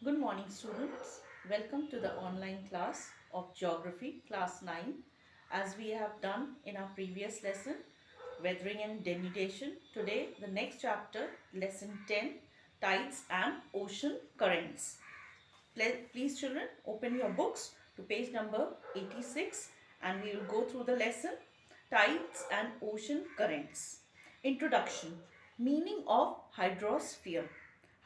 Good morning, students. Welcome to the online class of Geography, class 9. As we have done in our previous lesson, Weathering and Denudation, today the next chapter, lesson 10, Tides and Ocean Currents. Please, children, open your books to page number 86 and we will go through the lesson, Tides and Ocean Currents. Introduction. Meaning of hydrosphere.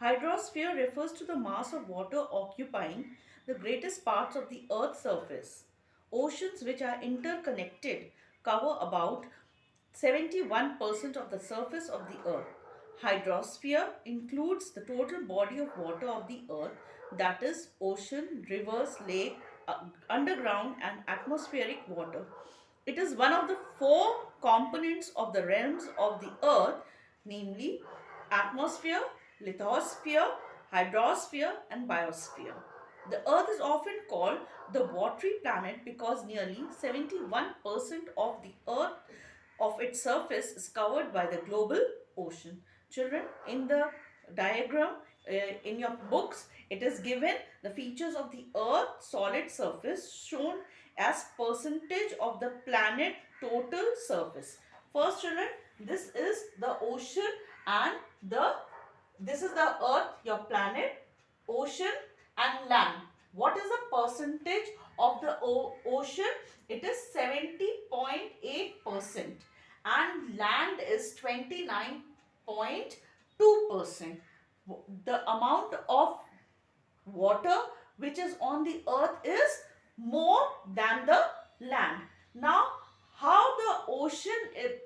Hydrosphere refers to the mass of water occupying the greatest parts of the Earth's surface. Oceans, which are interconnected, cover about 71% of the surface of the Earth. Hydrosphere includes the total body of water of the Earth, that is, ocean, rivers, lake, underground and atmospheric water. It is one of the four components of the realms of the Earth, namely atmosphere, lithosphere, hydrosphere and biosphere. The Earth is often called the watery planet because nearly 71% of the Earth of its surface is covered by the global ocean. Children, in the diagram in your books, it is given the features of the Earth solid surface shown as percentage of the planet total surface. First, children, this is the ocean and this is the Earth, your planet, ocean and land. What is the percentage of the ocean? It is 70.8% and land is 29.2%. The amount of water which is on the earth is more than the land. Now, how the ocean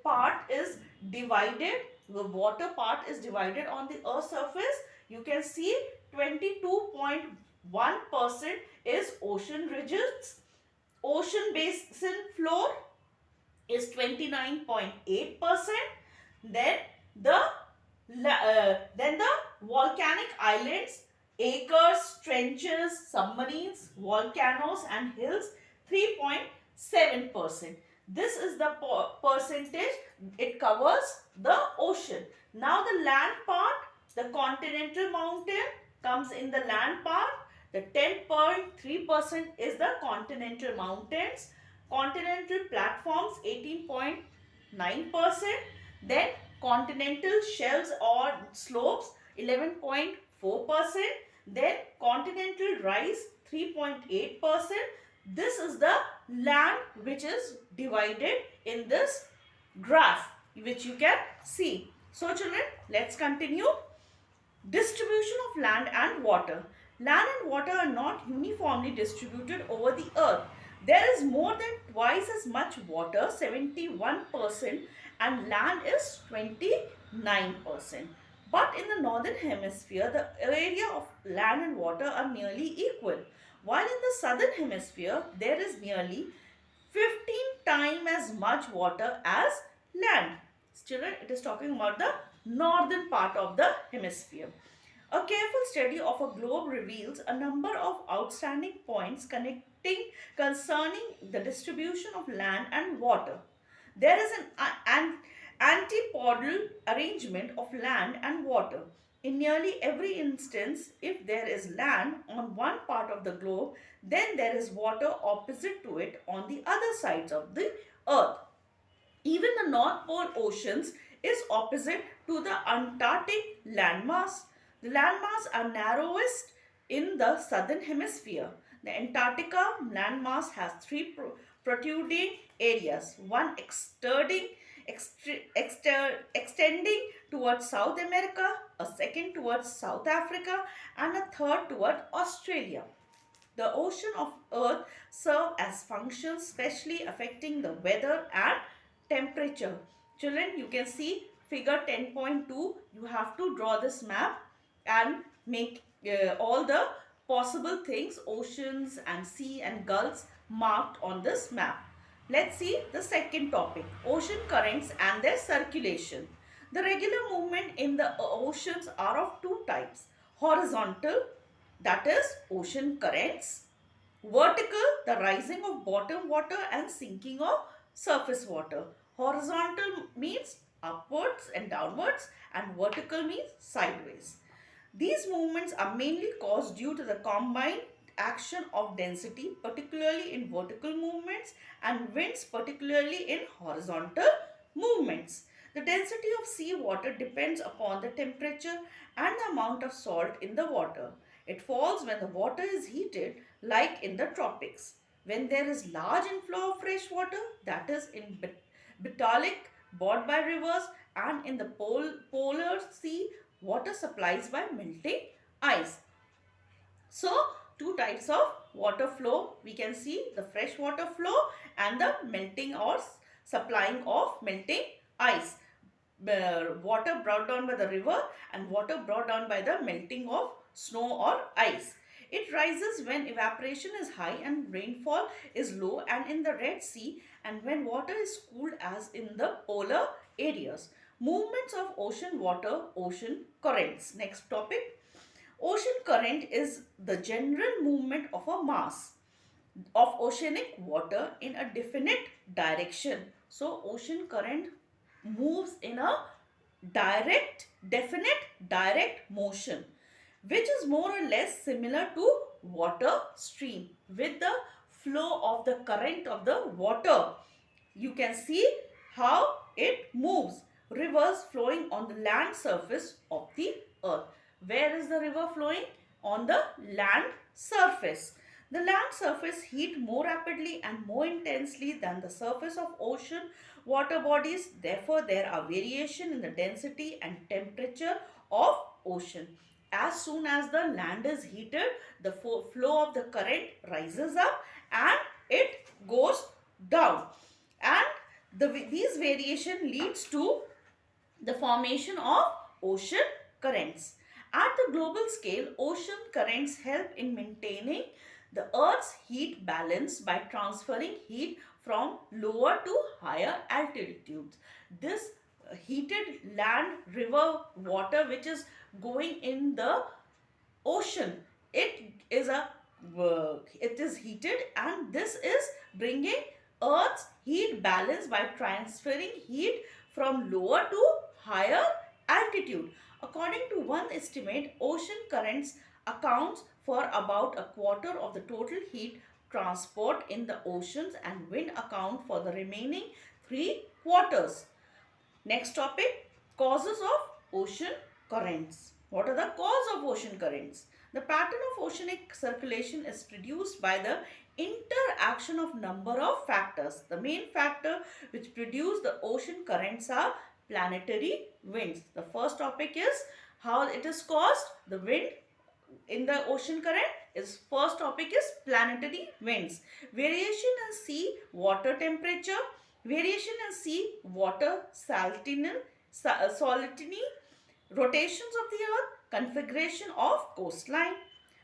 part is divided, the water part is divided on the earth's surface. You can see 22.1% is ocean ridges, ocean basin floor is 29.8%. Then the volcanic islands, acres, trenches, submarines, volcanoes and hills 3.7%. This is the percentage it covers the ocean. Now the land part, the continental mountain comes in the land part. The 10.3% is the continental mountains. Continental platforms 18.9%. Then continental shelves or slopes 11.4%. Then continental rise 3.8%. This is the land which is divided in this graph which you can see. So children, let's continue. Distribution of land and water. Land and water are not uniformly distributed over the earth. There is more than twice as much water, 71%, and land is 29%. But in the northern hemisphere, the area of land and water are nearly equal. While in the southern hemisphere, there is nearly 15 times as much water as land. Children, it is talking about the northern part of the hemisphere. A careful study of a globe reveals a number of outstanding points connecting concerning the distribution of land and water. There is an antipodal arrangement of land and water. In nearly every instance, if there is land on one part of the globe, then there is water opposite to it on the other sides of the earth. Even the North Pole oceans is opposite to the Antarctic landmass. The landmass are narrowest in the southern hemisphere. The Antarctica landmass has three protruding areas, one extending towards South America, a second towards South Africa, and a third towards Australia. The ocean of Earth serve as functions specially affecting the weather and temperature. Children, you can see figure 10.2. You have to draw this map and make all the possible things, oceans and sea and gulfs marked on this map. Let's see the second topic, ocean currents and their circulation. The regular movement in the oceans are of two types. Horizontal, that is ocean currents. Vertical, the rising of bottom water and sinking of surface water. Horizontal means upwards and downwards and vertical means sideways. These movements are mainly caused due to the combined action of density, particularly in vertical movements, and winds, particularly in horizontal movements. The density of sea water depends upon the temperature and the amount of salt in the water. It falls when the water is heated, like in the tropics. When there is large inflow of fresh water, that is in Batalic, bought by rivers, and in the polar sea, water supplies by melting ice. So, two types of water flow. We can see the fresh water flow and the melting or supplying of melting ice. Water brought down by the river and water brought down by the melting of snow or ice. It rises when evaporation is high and rainfall is low and in the Red Sea, and when water is cooled as in the polar areas. Movements of ocean water, ocean currents. Next topic. Ocean current is the general movement of a mass of oceanic water in a definite direction. So, ocean current moves in a definite direct motion, which is more or less similar to water stream. With the flow of the current of the water, you can see how it moves. Rivers flowing on the land surface of the earth. Where is the river flowing? On the land surface. The land surface heat more rapidly and more intensely than the surface of ocean water bodies. Therefore, there are variation in the density and temperature of ocean. As soon as the land is heated, the flow of the current rises up and it goes down. And these variation leads to the formation of ocean currents. At the global scale, ocean currents help in maintaining the Earth's heat balance by transferring heat from lower to higher altitudes. This heated land, river, water which is going in the ocean, it is a it is heated, and this is bringing Earth's heat balance by transferring heat from lower to higher altitude. According to one estimate, ocean currents accounts for about a quarter of the total heat transport in the oceans, and wind account for the remaining 3 quarters. Next topic, causes of ocean currents. What are the cause of ocean currents? The pattern of oceanic circulation is produced by the interaction of number of factors. The main factor which produce the ocean currents are planetary winds. The first topic is how it is caused. The wind in the ocean current is first topic is planetary winds. Variation in sea water temperature, variation in sea water salinity, rotations of the earth, configuration of coastline.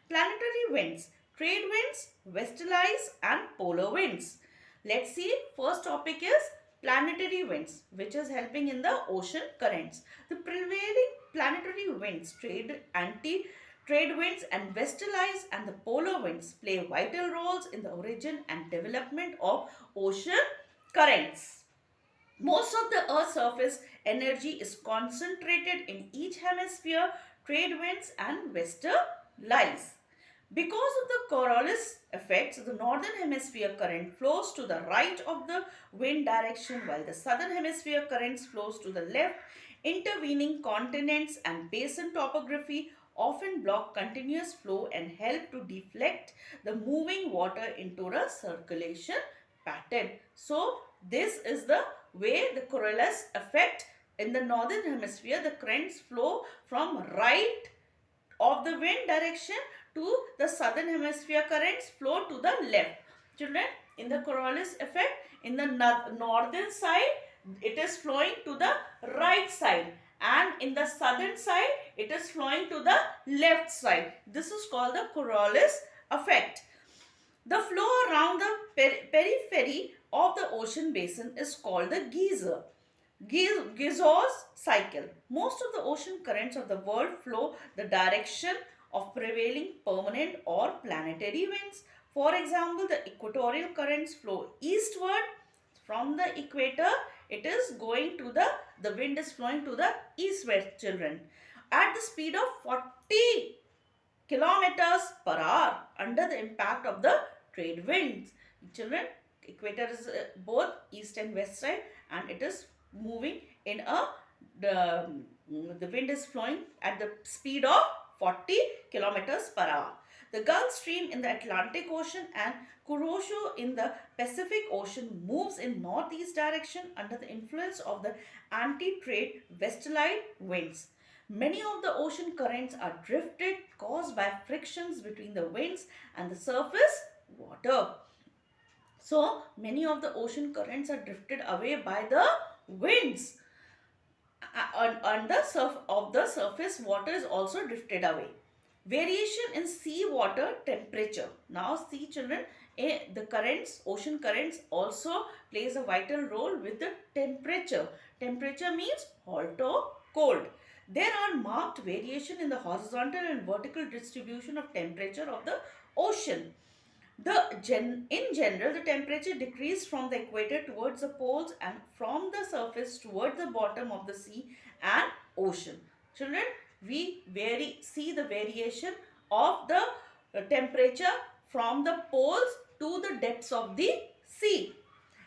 Planetary winds, trade winds, westerlies and polar winds. Let's see, first topic is planetary winds, which is helping in the ocean currents. The prevailing planetary winds, trade winds and westerlies and the polar winds play vital roles in the origin and development of ocean currents. Most of the Earth's surface energy is concentrated in each hemisphere, trade winds and westerlies. Because of the Coriolis effects, the northern hemisphere current flows to the right of the wind direction, while the southern hemisphere currents flows to the left. Intervening continents and basin topography often block continuous flow and help to deflect the moving water into a circulation pattern. So, this is the way the Coriolis effect in the northern hemisphere, the currents flow from right of the wind direction to the southern hemisphere currents flow to the left. Children, in the Coriolis effect, in the northern side, it is flowing to the right side, and in the southern side, it is flowing to the left side. This is called the Coriolis effect. The flow around the periphery of the ocean basin is called the Gizos cycle. Most of the ocean currents of the world flow the direction of prevailing permanent or planetary winds. For example, the equatorial currents flow eastward from the equator. It is going to the wind is flowing to the eastward, children. at the speed of 40 kilometers per hour under the impact of the trade winds. Children, equator is both east and west side, and it is moving in a the, the wind is flowing at the speed of 40 kilometers per hour. The Gulf Stream in the Atlantic Ocean and Kuroshio in the Pacific Ocean moves in northeast direction under the influence of the anti-trade westerly winds. Many of the ocean currents are drifted caused by frictions between the winds and the surface water. So, many of the ocean currents are drifted away by the winds, and the surface water is also drifted away. Variation in sea water temperature. Now, see children, the currents, ocean currents also plays a vital role with the temperature. Temperature means hot or cold. There are marked variation in the horizontal and vertical distribution of temperature of the ocean. In general, the temperature decreased from the equator towards the poles and from the surface towards the bottom of the sea and ocean. Children, we see the variation of the temperature from the poles to the depths of the sea.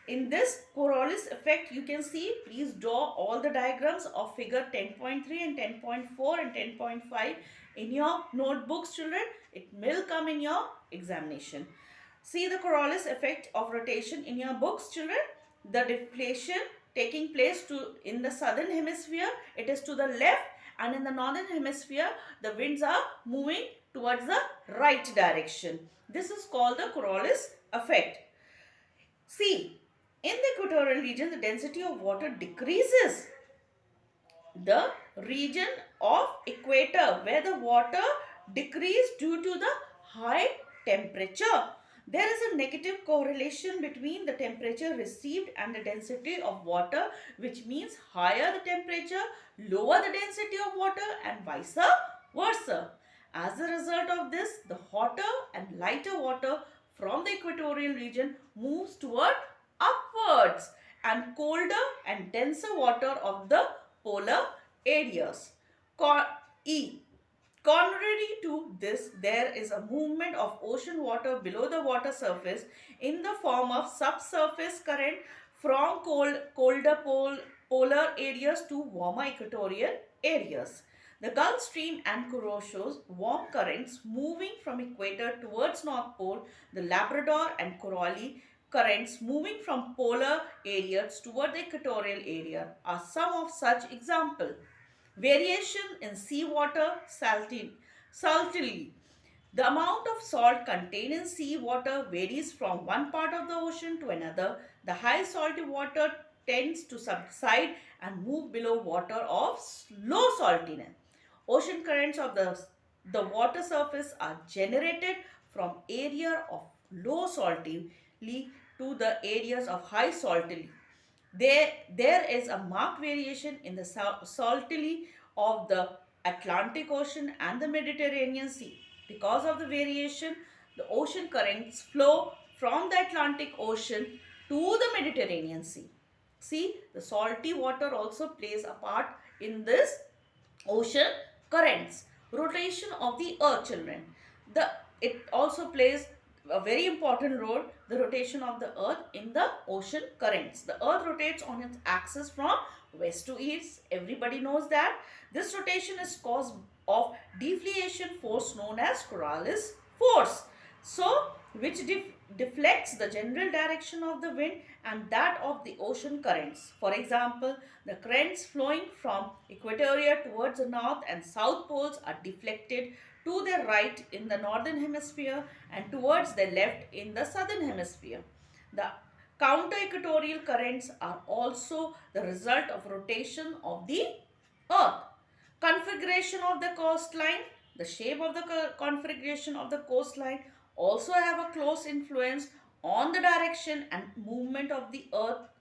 In this Coriolis effect, you can see, please draw all the diagrams of figure 10.3 and 10.4 and 10.5 in your notebooks, children. It will come in your examination. See the Coriolis effect of rotation in your books, children. The deflation taking place in the southern hemisphere, it is to the left, and in the northern hemisphere, the winds are moving towards the right direction. This is called the Coriolis effect. See, in the equatorial region, the density of water decreases. The region of equator where the water decreased due to the high temperature. There is a negative correlation between the temperature received and the density of water, which means higher the temperature, lower the density of water, and vice versa. As a result of this, the hotter and lighter water from the equatorial region moves toward upwards, and colder and denser water of the polar areas. E. Contrary to this, there is a movement of ocean water below the water surface in the form of subsurface current from colder polar areas to warmer equatorial areas. The Gulf Stream and Kuroshio's warm currents moving from equator towards North Pole, the Labrador and Coriolis currents moving from polar areas toward the equatorial area are some of such examples. Variation in seawater saltily. The amount of salt contained in seawater varies from one part of the ocean to another. The high salty water tends to subside and move below water of low saltiness. Ocean currents of the water surface are generated from area of low salty to the areas of high salty. There is a marked variation in the saltily of the Atlantic Ocean and the Mediterranean Sea. Because of the variation, the ocean currents flow from the Atlantic Ocean to the Mediterranean Sea. See, the salty water also plays a part in this ocean currents. Rotation of the earth, children. It also plays a very important role, the rotation of the earth in the ocean currents. The earth rotates on its axis from west to east. Everybody knows that. This rotation is caused of deflation force known as Coriolis force. So, which deflects the general direction of the wind and that of the ocean currents. For example, the currents flowing from equatorial towards the north and south poles are deflected to their right in the northern hemisphere and towards the left in the southern hemisphere. The counter-equatorial currents are also the result of rotation of the earth. Configuration of the coastline, the shape of the configuration of the coastline also have a close influence on the direction and movement of the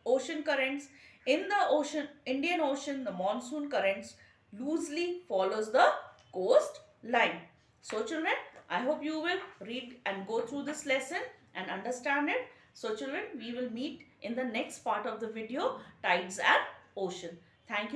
ocean currents. In the Indian Ocean, the monsoon currents loosely follows the coastline. So children, I hope you will read and go through this lesson and understand it. So children, we will meet in the next part of the video, tides and ocean. Thank you.